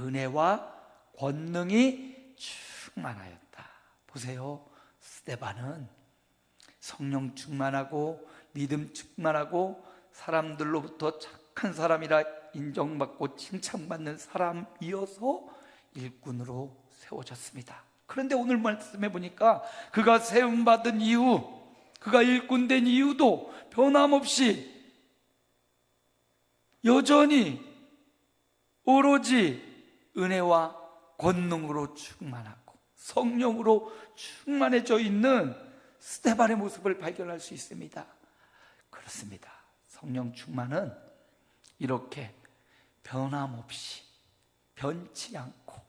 은혜와 권능이 충만하였다. 보세요, 스데반은 성령 충만하고 믿음 충만하고 사람들로부터 착한 사람이라 인정받고 칭찬받는 사람이어서 일꾼으로 세워졌습니다. 그런데 오늘 말씀해 보니까 그가 세움받은 이유, 그가 일꾼 된 이유도 변함없이 여전히 오로지 은혜와 권능으로 충만하고 성령으로 충만해져 있는 스데반의 모습을 발견할 수 있습니다. 그렇습니다. 성령 충만은 이렇게 변함없이 변치 않고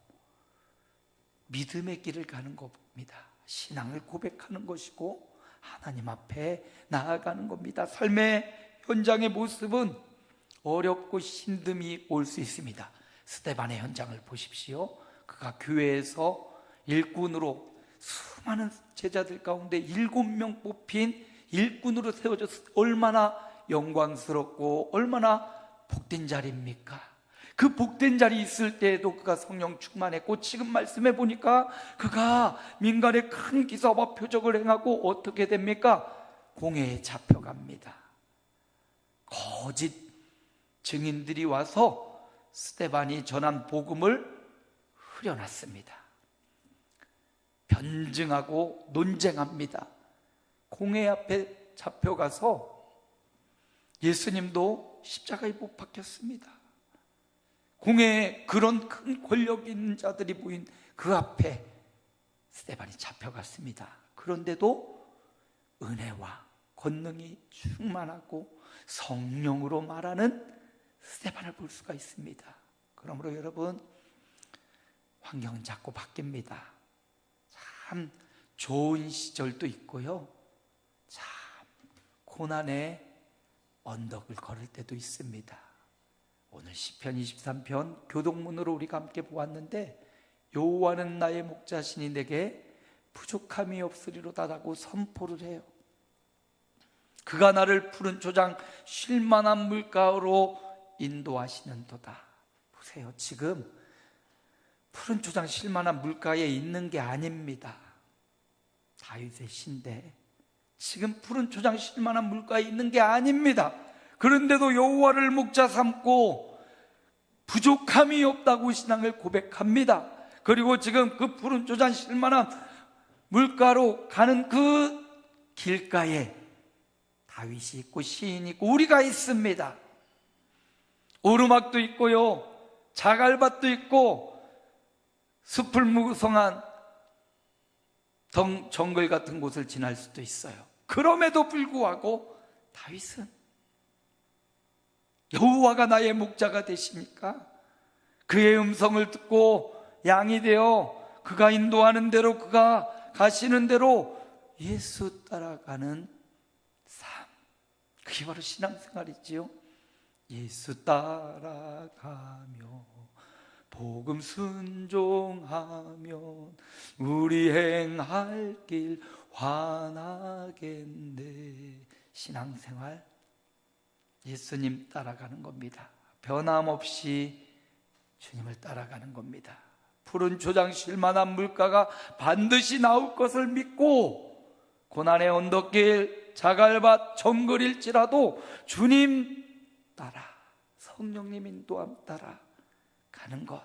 믿음의 길을 가는 겁니다. 신앙을 고백하는 것이고 하나님 앞에 나아가는 겁니다. 삶의 현장의 모습은 어렵고 힘듦이 올 수 있습니다. 스데반의 현장을 보십시오. 그가 교회에서 일꾼으로 수많은 제자들 가운데 7명 뽑힌 일꾼으로 세워져서 얼마나 영광스럽고 얼마나 복된 자리입니까? 그 복된 자리에 있을 때에도 그가 성령 충만했고, 지금 말씀해 보니까 그가 민간의 큰 기사와 표적을 행하고 어떻게 됩니까? 공회에 잡혀갑니다. 거짓 증인들이 와서 스데반이 전한 복음을 흐려놨습니다. 변증하고 논쟁합니다. 공회 앞에 잡혀가서 예수님도 십자가에 못 박혔습니다. 공회에 그런 큰 권력 있는 자들이 모인 그 앞에 스데반이 잡혀갔습니다. 그런데도 은혜와 권능이 충만하고 성령으로 말하는 스데반을 볼 수가 있습니다. 그러므로 여러분, 환경은 자꾸 바뀝니다. 참 좋은 시절도 있고요, 참 고난의 언덕을 걸을 때도 있습니다. 오늘 시편 23편 교동문으로 우리가 함께 보았는데, 여호와는 나의 목자시니 내게 부족함이 없으리로다라고 선포를 해요. 그가 나를 푸른 초장 쉴 만한 물가로 인도하시는도다. 보세요, 지금 푸른 초장 쉴 만한 물가에 있는 게 아닙니다. 다윗의 시인데 지금 푸른 초장 쉴 만한 물가에 있는 게 아닙니다. 그런데도 여호와를 목자 삼고 부족함이 없다고 신앙을 고백합니다. 그리고 지금 그 푸른 초장 쉴 만한 물가로 가는 그 길가에 다윗이 있고 시인이 있고 우리가 있습니다. 오르막도 있고요, 자갈밭도 있고 숲을 무성한 정글 같은 곳을 지날 수도 있어요. 그럼에도 불구하고 다윗은 여호와가 나의 목자가 되시니까 그의 음성을 듣고 양이 되어 그가 인도하는 대로, 그가 가시는 대로 예수 따라가는 삶, 그게 바로 신앙생활이지요. 예수 따라가며 복음 순종하면 우리 행할 길 환하겠네. 신앙생활, 예수님 따라가는 겁니다. 변함없이 주님을 따라가는 겁니다. 푸른 초장 쉴 만한 물가가 반드시 나올 것을 믿고 고난의 언덕길, 자갈밭, 정글일지라도 주님 따라, 성령님 인도함 따라 가는 것.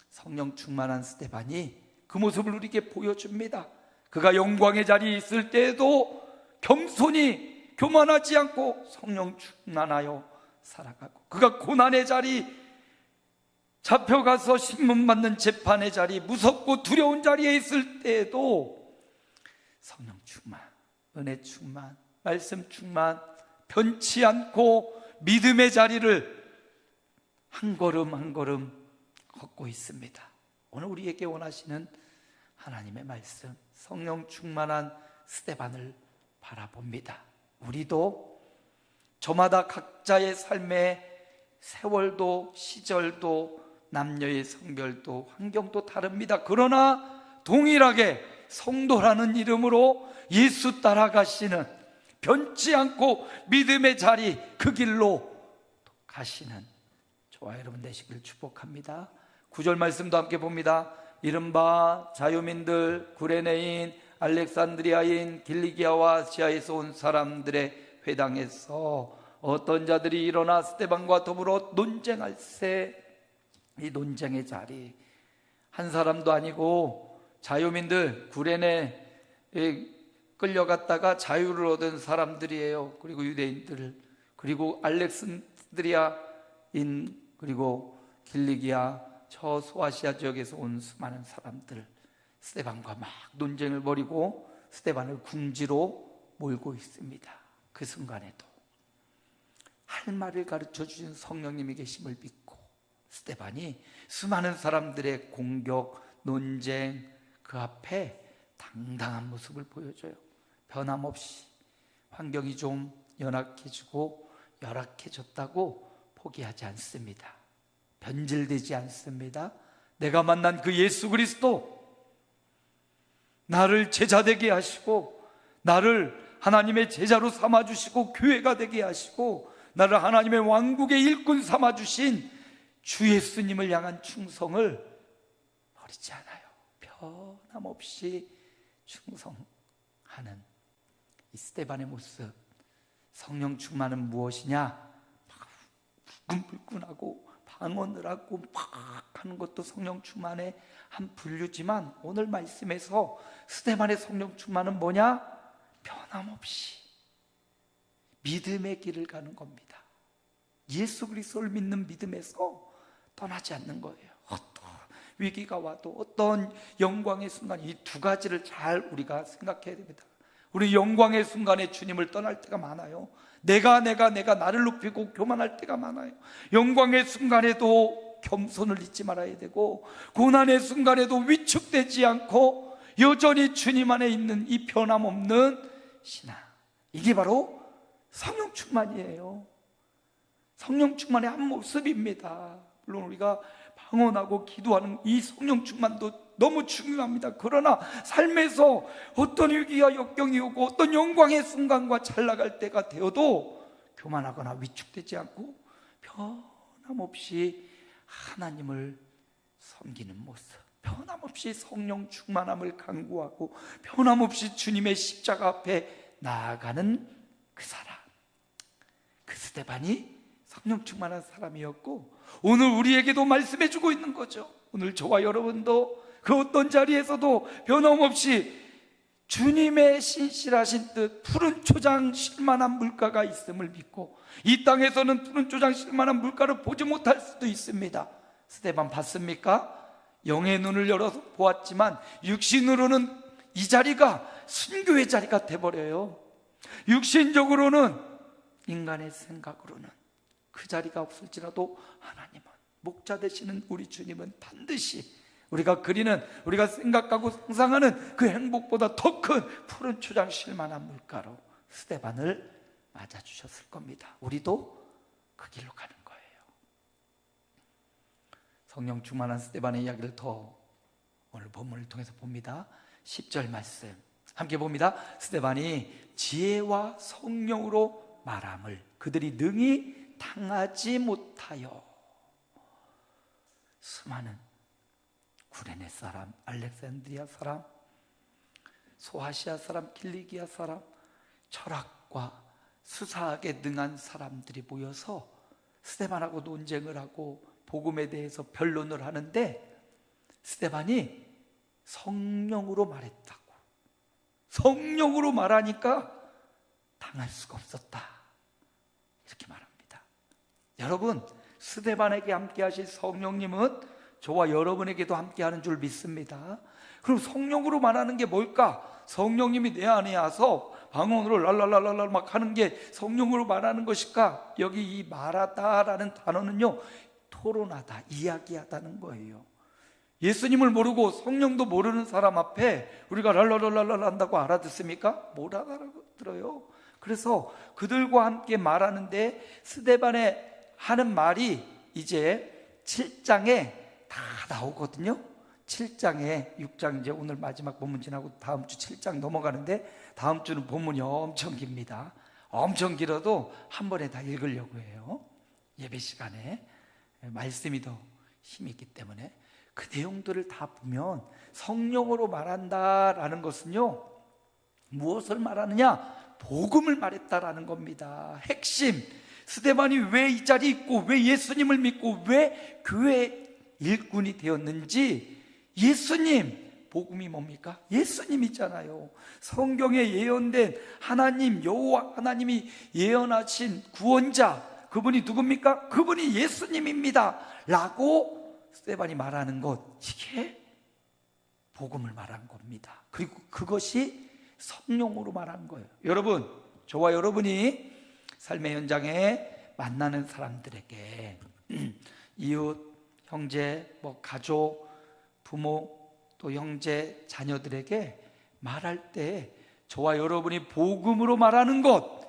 성령 충만한 스데반이 그 모습을 우리에게 보여줍니다. 그가 영광의 자리에 있을 때에도 겸손히 교만하지 않고 성령 충만하여 살아가고, 그가 고난의 자리, 잡혀가서 신문받는 재판의 자리, 무섭고 두려운 자리에 있을 때에도 성령 충만, 은혜 충만, 말씀 충만, 변치 않고 믿음의 자리를 한 걸음 한 걸음 걷고 있습니다. 오늘 우리에게 원하시는 하나님의 말씀, 성령 충만한 스데반을 바라봅니다. 우리도 저마다 각자의 삶의 세월도 시절도 남녀의 성별도 환경도 다릅니다. 그러나 동일하게 성도라는 이름으로 예수 따라가시는, 변치 않고 믿음의 자리, 그 길로 가시는 저와 여러분 되시길 축복합니다. 9절 말씀도 함께 봅니다. 이른바 자유민들, 구레네인, 알렉산드리아인, 길리기아와 아시아에서 온 사람들의 회당에서 어떤 자들이 일어나 스데반과 더불어 논쟁할세. 이 논쟁의 자리, 한 사람도 아니고 자유민들, 구레네에 끌려갔다가 자유를 얻은 사람들이에요. 그리고 유대인들, 그리고 알렉산드리아인, 그리고 길리기아 저 소아시아 지역에서 온 수많은 사람들, 스데반과 막 논쟁을 벌이고 스데반을 궁지로 몰고 있습니다. 그 순간에도 할 말을 가르쳐 주신 성령님이 계심을 믿고 스데반이 수많은 사람들의 공격, 논쟁 그 앞에 당당한 모습을 보여줘요. 변함없이 환경이 좀 연약해지고 열악해졌다고 포기하지 않습니다. 변질되지 않습니다. 내가 만난 그 예수 그리스도, 나를 제자 되게 하시고 나를 하나님의 제자로 삼아주시고 교회가 되게 하시고 나를 하나님의 왕국의 일꾼 삼아주신 주 예수님을 향한 충성을 버리지 않아요. 변함없이 충성하는 이 스데반의 모습, 성령 충만은 무엇이냐? 불끈불끈하고 방언을 하고 막 하는 것도 성령 충만의 한 분류지만 오늘 말씀에서 스데반의 성령 충만은 뭐냐? 변함없이 믿음의 길을 가는 겁니다. 예수 그리스도를 믿는 믿음에서 떠나지 않는 거예요. 어떤 위기가 와도 어떤 영광의 순간, 이 두 가지를 잘 우리가 생각해야 됩니다. 우리 영광의 순간에 주님을 떠날 때가 많아요. 내가 나를 높이고 교만할 때가 많아요. 영광의 순간에도 겸손을 잊지 말아야 되고 고난의 순간에도 위축되지 않고 여전히 주님 안에 있는 이 변함없는 신앙, 이게 바로 성령 충만이에요. 성령 충만의 한 모습입니다. 물론 우리가 방언하고 기도하는 이 성령 충만도 너무 중요합니다. 그러나 삶에서 어떤 위기와 역경이 오고 어떤 영광의 순간과 잘 나갈 때가 되어도 교만하거나 위축되지 않고 변함없이 하나님을 섬기는 모습, 변함없이 성령 충만함을 강구하고 변함없이 주님의 십자가 앞에 나아가는 그 사람, 그 스데반이 성령 충만한 사람이었고 오늘 우리에게도 말씀해주고 있는 거죠. 오늘 저와 여러분도 그 어떤 자리에서도 변함없이 주님의 신실하신 뜻, 푸른 초장 쉴만한 물가가 있음을 믿고 이 땅에서는 푸른 초장 쉴만한 물가를 보지 못할 수도 있습니다. 스데반 봤습니까? 영의 눈을 열어서 보았지만 육신으로는 이 자리가 순교의 자리가 돼버려요. 육신적으로는, 인간의 생각으로는 그 자리가 없을지라도 하나님은, 목자 되시는 우리 주님은 반드시 우리가 그리는, 우리가 생각하고 상상하는 그 행복보다 더 큰 푸른 초장 쉴만한 물가로 스데반을 맞아주셨을 겁니다. 우리도 그 길로 가는 거예요. 성령 충만한 스데반의 이야기를 더 오늘 본문을 통해서 봅니다. 10절 말씀 함께 봅니다. 스데반이 지혜와 성령으로 말함을 그들이 능히 당하지 못하여. 수많은 구레네 사람, 알렉산드리아 사람, 소아시아 사람, 길리기아 사람, 철학과 수사학에 능한 사람들이 모여서 스데반하고 논쟁을 하고 복음에 대해서 변론을 하는데 스데반이 성령으로 말했다고. 성령으로 말하니까 당할 수가 없었다, 이렇게 말합니다. 여러분, 스데반에게 함께 하실 성령님은 저와 여러분에게도 함께 하는 줄 믿습니다. 그럼 성령으로 말하는 게 뭘까? 성령님이 내 안에 와서 방언으로 랄랄랄랄 막 하는 게 성령으로 말하는 것일까? 여기 이 말하다라는 단어는요, 토론하다, 이야기하다는 거예요. 예수님을 모르고 성령도 모르는 사람 앞에 우리가 랄랄랄랄 한다고 알아듣습니까? 못 알아들어요. 그래서 그들과 함께 말하는데 스데반의 하는 말이 이제 7장에 다 나오거든요. 7장에 6장 이제 오늘 마지막 본문 지나고 다음 주 7장 넘어가는데 다음 주는 본문이 엄청 깁니다. 엄청 길어도 한 번에 다 읽으려고 해요. 예배 시간에 말씀이 더 힘이 있기 때문에 그 내용들을 다 보면 성령으로 말한다라는 것은요, 무엇을 말하느냐? 복음을 말했다라는 겁니다. 핵심, 스데반이 왜 이 자리에 있고 왜 예수님을 믿고 왜 교회 일꾼이 되었는지, 예수님, 복음이 뭡니까? 예수님이잖아요. 성경에 예언된 하나님, 여호와 하나님이 예언하신 구원자, 그분이 누굽니까? 그분이 예수님입니다 라고 스데반이 말하는 것, 이게 복음을 말한 겁니다. 그리고 그것이 성령으로 말한 거예요. 여러분, 저와 여러분이 삶의 현장에 만나는 사람들에게 이웃, 형제, 가족, 부모, 또 형제, 자녀들에게 말할 때 저와 여러분이 복음으로 말하는 것,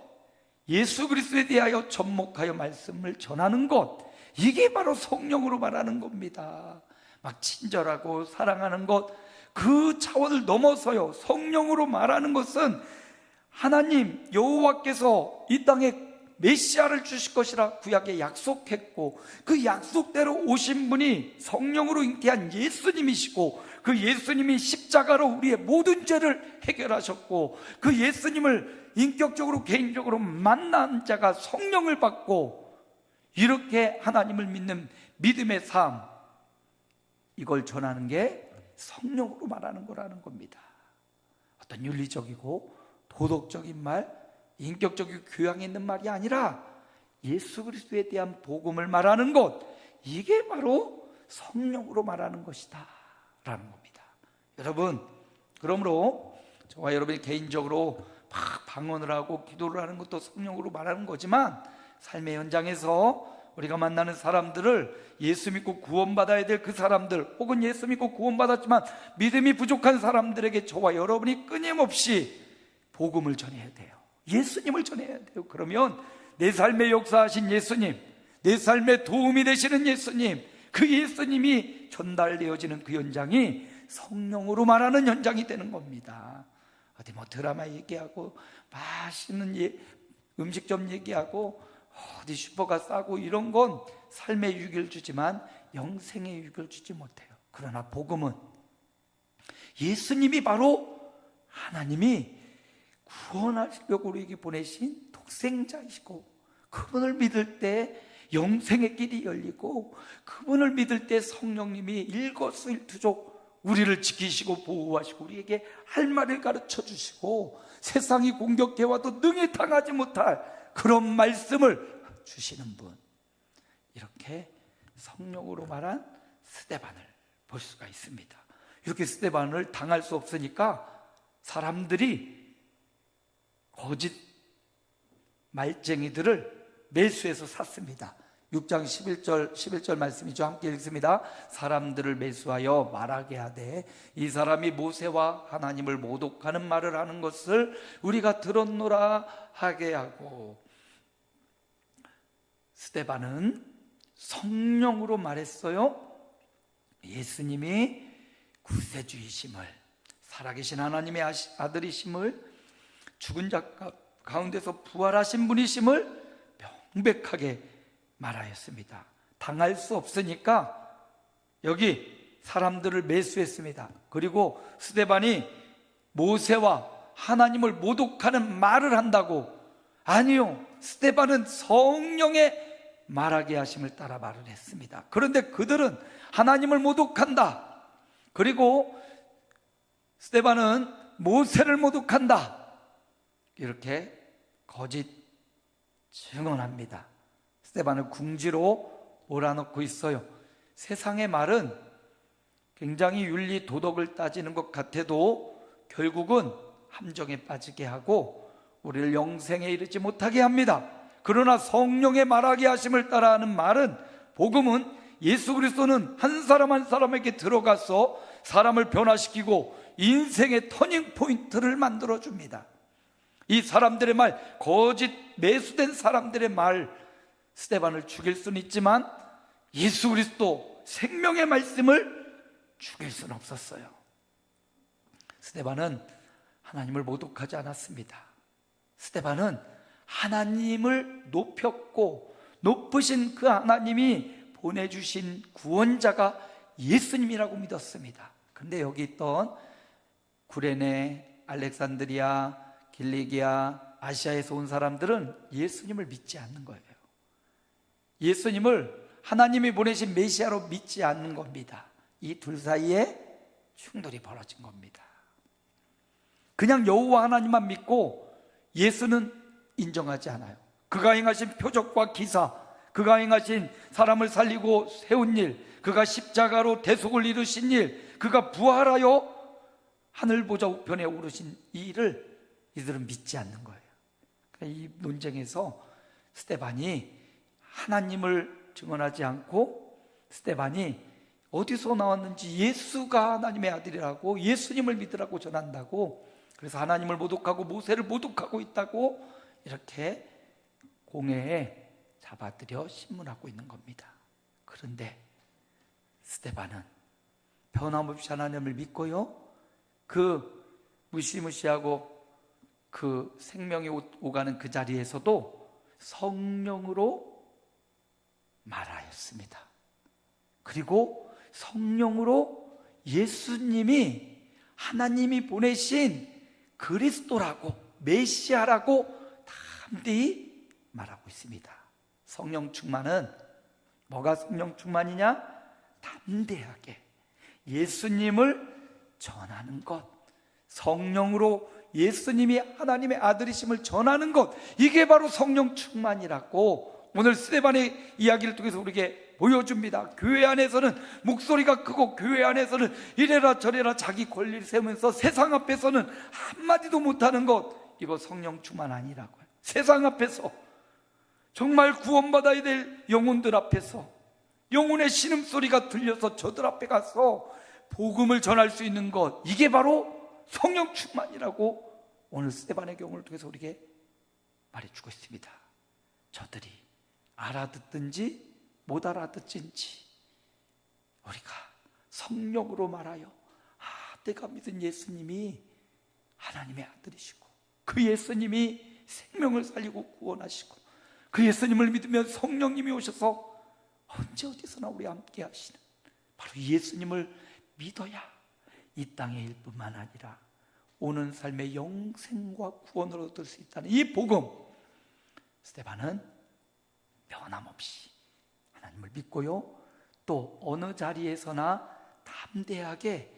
예수 그리스도에 대하여 접목하여 말씀을 전하는 것, 이게 바로 성령으로 말하는 겁니다. 막 친절하고 사랑하는 것, 그 차원을 넘어서요, 성령으로 말하는 것은 하나님 여호와께서 이 땅에 메시아를 주실 것이라 구약에 약속했고, 그 약속대로 오신 분이 성령으로 잉태한 예수님이시고, 그 예수님이 십자가로 우리의 모든 죄를 해결하셨고, 그 예수님을 인격적으로 개인적으로 만난 자가 성령을 받고, 이렇게 하나님을 믿는 믿음의 삶, 이걸 전하는 게 성령으로 말하는 거라는 겁니다. 어떤 윤리적이고 도덕적인 말, 인격적이고 교양이 있는 말이 아니라 예수 그리스도에 대한 복음을 말하는 것, 이게 바로 성령으로 말하는 것이다 라는 겁니다. 여러분, 그러므로 저와 여러분이 개인적으로 막 방언을 하고 기도를 하는 것도 성령으로 말하는 거지만, 삶의 현장에서 우리가 만나는 사람들을, 예수 믿고 구원받아야 될 그 사람들, 혹은 예수 믿고 구원받았지만 믿음이 부족한 사람들에게 저와 여러분이 끊임없이 복음을 전해야 돼요. 예수님을 전해야 돼요. 그러면 내 삶에 역사하신 예수님, 내 삶에 도움이 되시는 예수님, 그 예수님이 전달되어지는 그 현장이 성령으로 말하는 현장이 되는 겁니다. 어디 드라마 얘기하고 맛있는 음식점 얘기하고 어디 슈퍼가 싸고 이런 건 삶의 유익을 주지만 영생의 유익을 주지 못해요. 그러나 복음은 예수님이 바로 하나님이 구원하시려고 우리에게 보내신 독생자이시고, 그분을 믿을 때 영생의 길이 열리고, 그분을 믿을 때 성령님이 일거수일투족 우리를 지키시고 보호하시고 우리에게 할 말을 가르쳐 주시고, 세상이 공격해와도 능히 당하지 못할 그런 말씀을 주시는 분, 이렇게 성령으로 말한 스데반을 볼 수가 있습니다. 이렇게 스데반을 당할 수 없으니까 사람들이 거짓 말쟁이들을 매수해서 샀습니다. 6장 11절 말씀이죠. 함께 읽습니다. 사람들을 매수하여 말하게 하되 이 사람이 모세와 하나님을 모독하는 말을 하는 것을 우리가 들었노라 하게 하고. 스데반은 성령으로 말했어요. 예수님이 구세주이심을, 살아계신 하나님의 아들이심을, 죽은 자 가운데서 부활하신 분이심을 명백하게 말하였습니다. 당할 수 없으니까 여기 사람들을 매수했습니다. 그리고 스데반이 모세와 하나님을 모독하는 말을 한다고, 아니요, 스데반은 성령의 말하게 하심을 따라 말을 했습니다. 그런데 그들은 하나님을 모독한다, 그리고 스데반은 모세를 모독한다, 이렇게 거짓 증언합니다. 스데반을 궁지로 몰아넣고 있어요. 세상의 말은 굉장히 윤리 도덕을 따지는 것 같아도 결국은 함정에 빠지게 하고 우리를 영생에 이르지 못하게 합니다. 그러나 성령의 말하게 하심을 따라하는 말은, 복음은 예수 그리스도는 한 사람 한 사람에게 들어가서 사람을 변화시키고 인생의 터닝 포인트를 만들어줍니다. 이 사람들의 말, 거짓 매수된 사람들의 말, 스데반을 죽일 수는 있지만 예수 그리스도 생명의 말씀을 죽일 수는 없었어요. 스데반은 하나님을 모독하지 않았습니다. 스데반은 하나님을 높였고, 높으신 그 하나님이 보내주신 구원자가 예수님이라고 믿었습니다. 그런데 여기 있던 구레네, 알렉산드리아, 길리기아, 아시아에서 온 사람들은 예수님을 믿지 않는 거예요. 예수님을 하나님이 보내신 메시아로 믿지 않는 겁니다. 이 둘 사이에 충돌이 벌어진 겁니다. 그냥 여호와 하나님만 믿고 예수는 인정하지 않아요. 그가 행하신 표적과 기사, 그가 행하신 사람을 살리고 세운 일, 그가 십자가로 대속을 이루신 일, 그가 부활하여 하늘 보좌 우편에 오르신 이 일을 이들은 믿지 않는 거예요. 이 논쟁에서 스데반이 하나님을 증언하지 않고, 스데반이 어디서 나왔는지 예수가 하나님의 아들이라고, 예수님을 믿으라고 전한다고, 그래서 하나님을 모독하고 모세를 모독하고 있다고 이렇게 공회에 잡아들여 신문하고 있는 겁니다. 그런데 스데반은 변함없이 하나님을 믿고요, 그 무시무시하고 그 생명이 오가는 그 자리에서도 성령으로 말하였습니다. 그리고 성령으로 예수님이 하나님이 보내신 그리스도라고, 메시아라고 담대히 말하고 있습니다. 성령 충만은 뭐가 성령 충만이냐? 담대하게 예수님을 전하는 것, 성령으로 예수님이 하나님의 아들이심을 전하는 것, 이게 바로 성령 충만이라고 오늘 스데반의 이야기를 통해서 우리에게 보여줍니다. 교회 안에서는 목소리가 크고, 교회 안에서는 이래라 저래라 자기 권리를 세우면서 세상 앞에서는 한마디도 못하는 것, 이거 성령 충만 아니라고요. 세상 앞에서, 정말 구원받아야 될 영혼들 앞에서, 영혼의 신음소리가 들려서 저들 앞에 가서 복음을 전할 수 있는 것, 이게 바로 성령 충만이라고 오늘 스데반의 경우를 통해서 우리에게 말해주고 있습니다. 저들이 알아듣든지 못 알아듣든지 우리가 성령으로 말하여, 내가 믿은 예수님이 하나님의 아들이시고, 그 예수님이 생명을 살리고 구원하시고, 그 예수님을 믿으면 성령님이 오셔서 언제 어디서나 우리와 함께 하시는 바로 예수님을 믿어야 이 땅의 일뿐만 아니라 오는 삶의 영생과 구원을 얻을 수 있다는 이 복음, 스데반은 변함없이 하나님을 믿고요, 또 어느 자리에서나 담대하게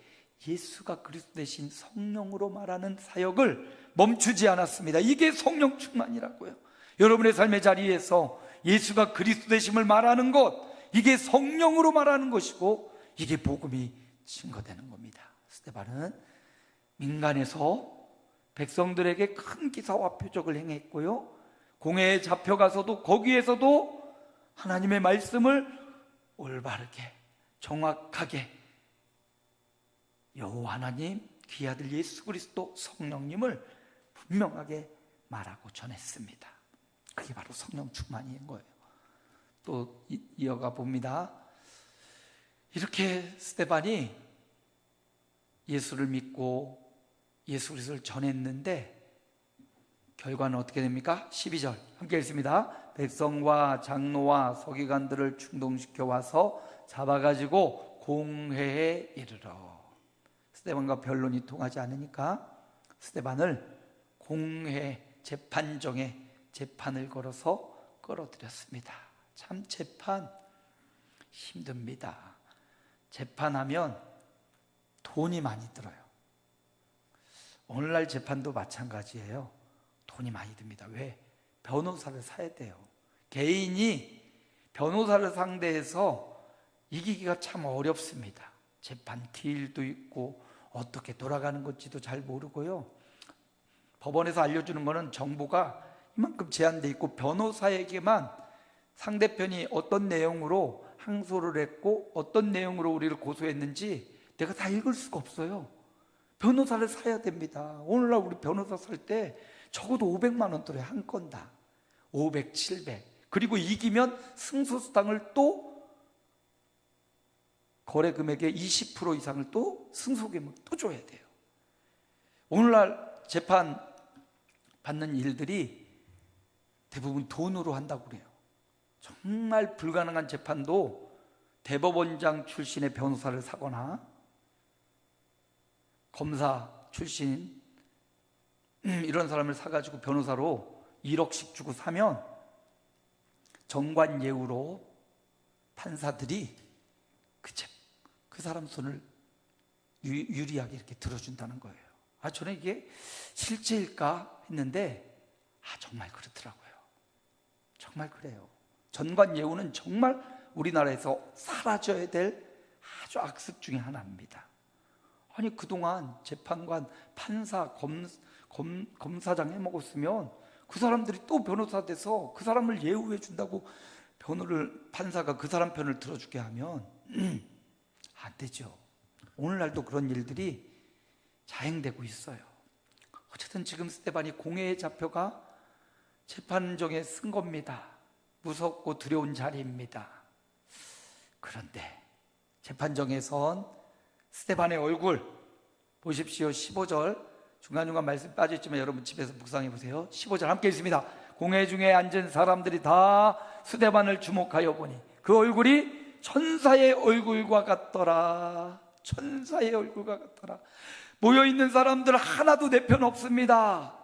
예수가 그리스도 되신 성령으로 말하는 사역을 멈추지 않았습니다. 이게 성령 충만이라고요. 여러분의 삶의 자리에서 예수가 그리스도 되심을 말하는 것, 이게 성령으로 말하는 것이고, 이게 복음이 증거되는 겁니다. 스데반은 민간에서 백성들에게 큰 기사와 표적을 행했고요, 공회에 잡혀가서도 거기에서도 하나님의 말씀을 올바르게 정확하게 여호와 하나님, 귀아들 예수 그리스도 성령님을 분명하게 말하고 전했습니다. 그게 바로 성령 충만인 거예요. 또 이어가 봅니다. 이렇게 스데반이 예수를 믿고 예수 그리스도를 전했는데 결과는 어떻게 됩니까? 12절 함께 읽습니다. 백성과 장로와 서기관들을 충동시켜 와서 잡아가지고 공회에 이르러. 스데반과 변론이 통하지 않으니까 스데반을 공회 재판정에 재판을 걸어서 끌어들였습니다. 참 재판 힘듭니다. 재판하면 돈이 많이 들어요. 오늘날 재판도 마찬가지예요. 돈이 많이 듭니다. 왜? 변호사를 사야 돼요. 개인이 변호사를 상대해서 이기기가 참 어렵습니다. 재판 기일도 있고 어떻게 돌아가는 건지도 잘 모르고요. 법원에서 알려주는 거는 정보가 이만큼 제한돼 있고, 변호사에게만 상대편이 어떤 내용으로 항소를 했고 어떤 내용으로 우리를 고소했는지 내가 다 읽을 수가 없어요. 변호사를 사야 됩니다. 오늘날 우리 변호사 살 때 적어도 500만 원 들어요. 한 건 다 500, 700. 그리고 이기면 승소수당을 또 거래 금액의 20% 이상을 또 승소금을 또 줘야 돼요. 오늘날 재판 받는 일들이 대부분 돈으로 한다고 그래요. 정말 불가능한 재판도 대법원장 출신의 변호사를 사거나 검사 출신 이런 사람을 사가지고 변호사로 1억씩 주고 사면 정관예우로 판사들이 그 사람 손을 유리하게 이렇게 들어준다는 거예요. 저는 이게 실제일까 했는데 정말 그렇더라고요. 정말 그래요. 전관예우는 정말 우리나라에서 사라져야 될 아주 악습 중에 하나입니다. 아니 그동안 재판관, 판사, 검사장 해먹었으면 그 사람들이 또 변호사 돼서 그 사람을 예우해 준다고 판사가 그 사람 편을 들어주게 하면 안 되죠. 오늘날도 그런 일들이 자행되고 있어요. 어쨌든 지금 스데반이 공회에 잡혀가 재판정에 쓴 겁니다. 무섭고 두려운 자리입니다. 그런데 재판정에선 스데반의 얼굴 보십시오. 15절 중간중간 말씀 빠져있지만 여러분 집에서 묵상해 보세요. 15절 함께 읽습니다. 공회 중에 앉은 사람들이 다 스데반을 주목하여 보니 그 얼굴이 천사의 얼굴과 같더라. 천사의 얼굴과 같더라. 모여있는 사람들 하나도 내 편 없습니다.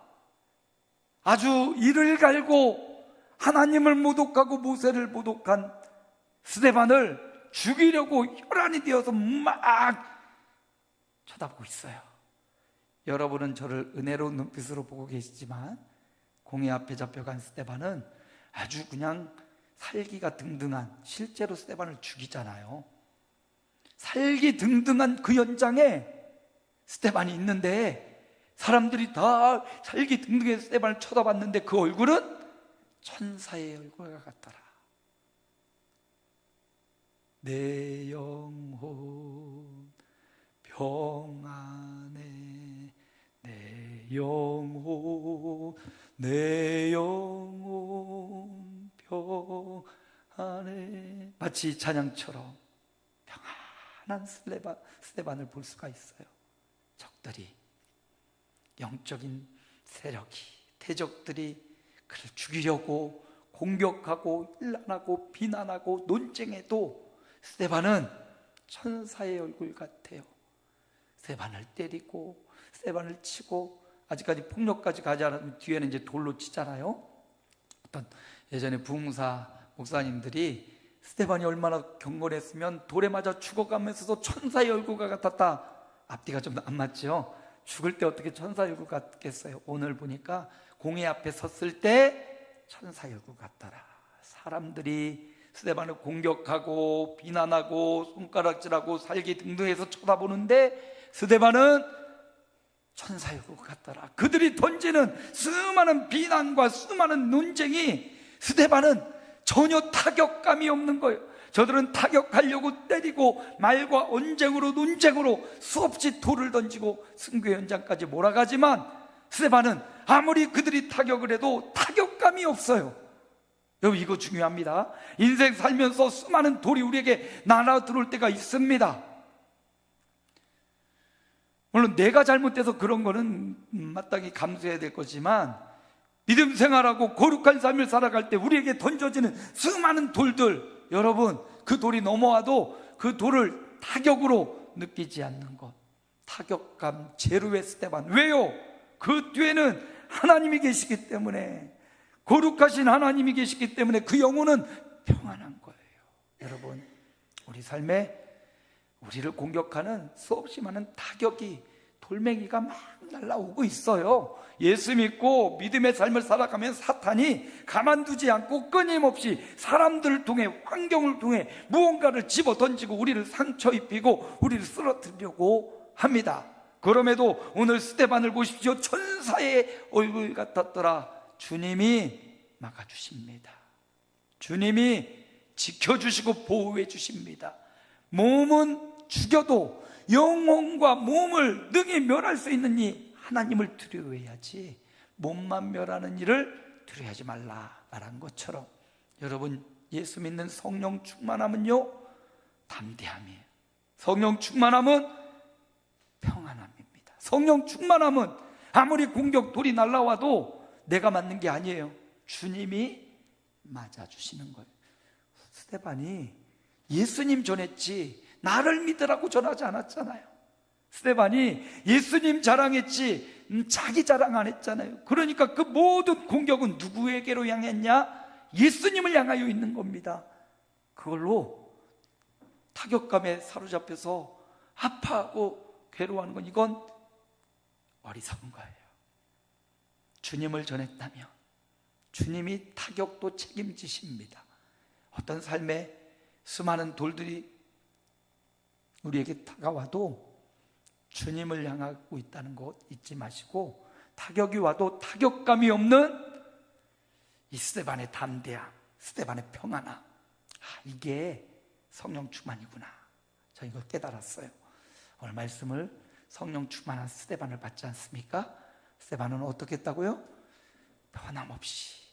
아주 이를 갈고 하나님을 모독하고 모세를 모독한 스데반을 죽이려고 혈안이 되어서 막 쳐다보고 있어요. 여러분은 저를 은혜로운 눈빛으로 보고 계시지만 공회 앞에 잡혀간 스데반은 아주 그냥 살기가 등등한, 실제로 스데반을 죽이잖아요. 살기 등등한 그 현장에 스데반이 있는데 사람들이 다 살기 등등해서 스데반을 쳐다봤는데 그 얼굴은 천사의 얼굴과 같더라. 내 영혼 평안해, 내 영혼 평안해. 마치 찬양처럼 평안한 스데반을 볼 수가 있어요. 적들이, 영적인 세력이, 대적들이 그를 죽이려고 공격하고 일난하고 비난하고 논쟁해도 스데반은 천사의 얼굴 같아요. 스데반을 때리고 스데반을 치고, 아직까지 폭력까지 가지 않으면 뒤에는 이제 돌로 치잖아요. 어떤 예전에 부흥사 목사님들이 스데반이 얼마나 경건했으면 돌에 맞아 죽어가면서도 천사의 얼굴과 같았다. 앞뒤가 좀 안 맞죠? 죽을 때 어떻게 천사의 얼굴 같겠어요? 오늘 보니까 공회 앞에 섰을 때 천사의 얼굴 같더라. 사람들이 스데반을 공격하고 비난하고 손가락질하고 살기 등등해서 쳐다보는데 스데반은 천사의 얼굴 같더라. 그들이 던지는 수많은 비난과 수많은 논쟁이 스데반은 전혀 타격감이 없는 거예요. 저들은 타격하려고 때리고 말과 언쟁으로 논쟁으로 수없이 돌을 던지고 승교 현장까지 몰아가지만 스데반은 아무리 그들이 타격을 해도 타격감이 없어요. 여러분, 이거 중요합니다. 인생 살면서 수많은 돌이 우리에게 날아 들어올 때가 있습니다. 물론 내가 잘못돼서 그런 거는 마땅히 감수해야 될 거지만, 믿음 생활하고 거룩한 삶을 살아갈 때 우리에게 던져지는 수많은 돌들, 여러분, 그 돌이 넘어와도 그 돌을 타격으로 느끼지 않는 것, 타격감 제로의 스데반. 왜요? 그 뒤에는 하나님이 계시기 때문에, 거룩하신 하나님이 계시기 때문에 그 영혼은 평안한 거예요. 여러분, 우리 삶에 우리를 공격하는 수없이 많은 타격이, 돌멩이가 막 날라오고 있어요. 예수 믿고 믿음의 삶을 살아가면 사탄이 가만두지 않고 끊임없이 사람들을 통해, 환경을 통해 무언가를 집어 던지고 우리를 상처 입히고 우리를 쓰러뜨리려고 합니다. 그럼에도 오늘 스데반을 보십시오. 천사의 얼굴 같았더라. 주님이 막아주십니다. 주님이 지켜주시고 보호해 주십니다. 몸은 죽여도 영혼과 몸을 능히 멸할 수 있는 이 하나님을 두려워해야지, 몸만 멸하는 일을 두려워하지 말라 말한 것처럼, 여러분, 예수 믿는 성령 충만함은요, 담대함이에요. 성령 충만함은 평안함입니다. 성령 충만함은 아무리 공격 돌이 날라와도 내가 맞는 게 아니에요. 주님이 맞아주시는 거예요. 스데반이 예수님 전했지 나를 믿으라고 전하지 않았잖아요. 스데반이 예수님 자랑했지 자기 자랑 안 했잖아요. 그러니까 그 모든 공격은 누구에게로 향했냐? 예수님을 향하여 있는 겁니다. 그걸로 타격감에 사로잡혀서 아파하고 괴로워하는 건 이건 어리석은 거예요. 주님을 전했다면 주님이 타격도 책임지십니다. 어떤 삶에 수많은 돌들이 우리에게 다가와도 주님을 향하고 있다는 것 잊지 마시고, 타격이 와도 타격감이 없는 이 스데반의 담대함, 스데반의 평안함, 이게 성령 충만이구나. 저 이걸 깨달았어요. 오늘 말씀을 성령 충만한 스데반을 받지 않습니까? 스데반은 어떻게 했다고요? 변함없이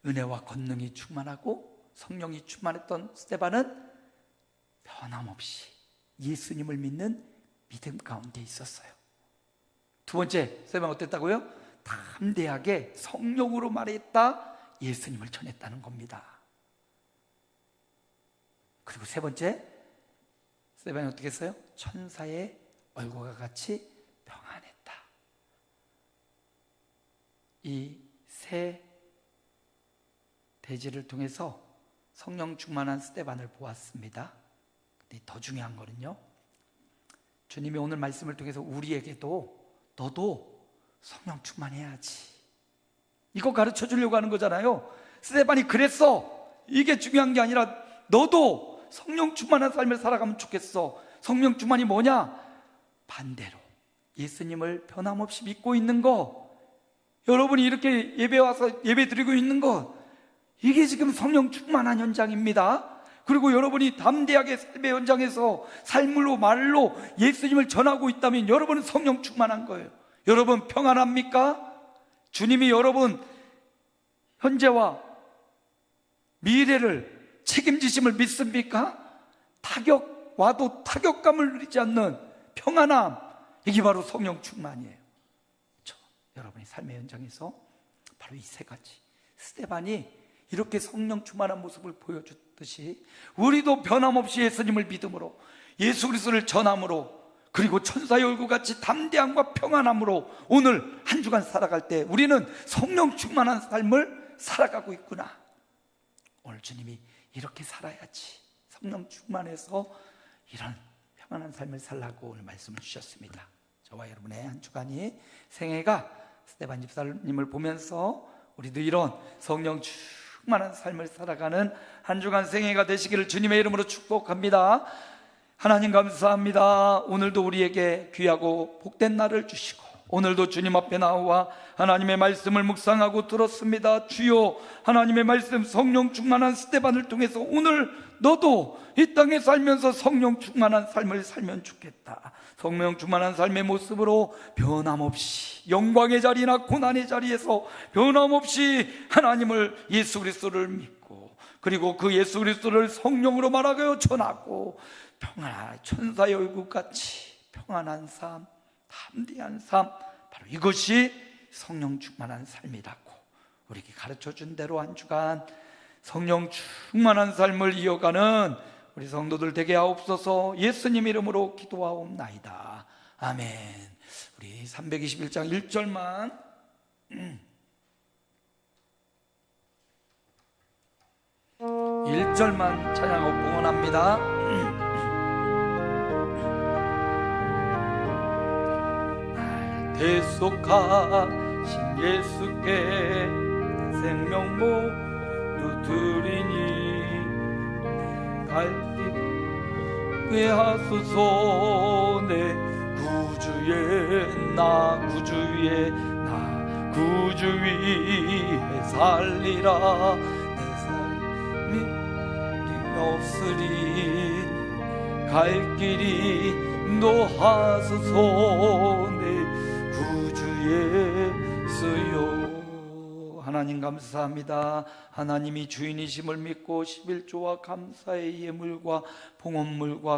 은혜와 권능이 충만하고 성령이 충만했던 스데반은 변함없이 예수님을 믿는 믿음 가운데 있었어요. 두 번째, 스데반 어땠다고요? 담대하게 성령으로 말했다, 예수님을 전했다는 겁니다. 그리고 세 번째, 스데반이 어떻게 했어요? 천사의 얼굴과 같이 평안했다. 이 세 대지를 통해서 성령 충만한 스데반을 보았습니다. 근데 더 중요한 거는요, 주님이 오늘 말씀을 통해서 우리에게도 너도 성령 충만해야지, 이거 가르쳐 주려고 하는 거잖아요. 스데반이 그랬어. 이게 중요한 게 아니라 너도 성령 충만한 삶을 살아가면 좋겠어. 성령 충만이 뭐냐? 반대로 예수님을 변함없이 믿고 있는 거, 여러분이 이렇게 예배 와서 예배 드리고 있는 거, 이게 지금 성령 충만한 현장입니다. 그리고 여러분이 담대하게 삶의 현장에서 삶으로 말로 예수님을 전하고 있다면 여러분은 성령 충만한 거예요. 여러분 평안합니까? 주님이 여러분 현재와 미래를 책임지심을 믿습니까? 타격 와도 타격감을 누리지 않는 평안함, 이게 바로 성령 충만이에요. 여러분의 삶의 현장에서 바로 이 세 가지, 스데반이 이렇게 성령 충만한 모습을 보여줬듯이 우리도 변함없이 예수님을 믿음으로, 예수 그리스도를 전함으로, 그리고 천사의 얼굴같이 담대함과 평안함으로 오늘 한 주간 살아갈 때 우리는 성령 충만한 삶을 살아가고 있구나. 오늘 주님이 이렇게 살아야지, 성령 충만해서 이런 평안한 삶을 살라고 오늘 말씀을 주셨습니다. 저와 여러분의 한 주간이 생애가 스데반 집사님을 보면서 우리도 이런 성령 충만한 삶을 살아가는 한 주간 생애가 되시기를 주님의 이름으로 축복합니다. 하나님 감사합니다. 오늘도 우리에게 귀하고 복된 날을 주시고 오늘도 주님 앞에 나와 하나님의 말씀을 묵상하고 들었습니다. 주여, 하나님의 말씀 성령 충만한 스데반을 통해서 오늘 너도 이 땅에 살면서 성령 충만한 삶을 살면 좋겠다. 성령 충만한 삶의 모습으로 변함없이 영광의 자리나 고난의 자리에서 변함없이 하나님을, 예수 그리스도를 믿고, 그리고 그 예수 그리스도를 성령으로 말하여 전하고 평안한 천사의 얼굴같이 평안한 삶, 담대한 삶, 바로 이것이 성령 충만한 삶이라고 우리에게 가르쳐준 대로 한 주간 성령 충만한 삶을 이어가는 우리 성도들 되게 하옵소서. 예수님 이름으로 기도하옵나이다. 아멘. 우리 321장 1절만 찬양하고 봉헌합니다. 대속하신 예수께 생명 모두 드리니 갈 길 꾀하소서. 내 구주 위에 살리라. 내 삶이 없으리 갈 길이 인도하소서. 내 구주 예수여. 하나님 감사합니다. 하나님이 주인이심을 믿고 11조와 감사의 예물과 봉헌물과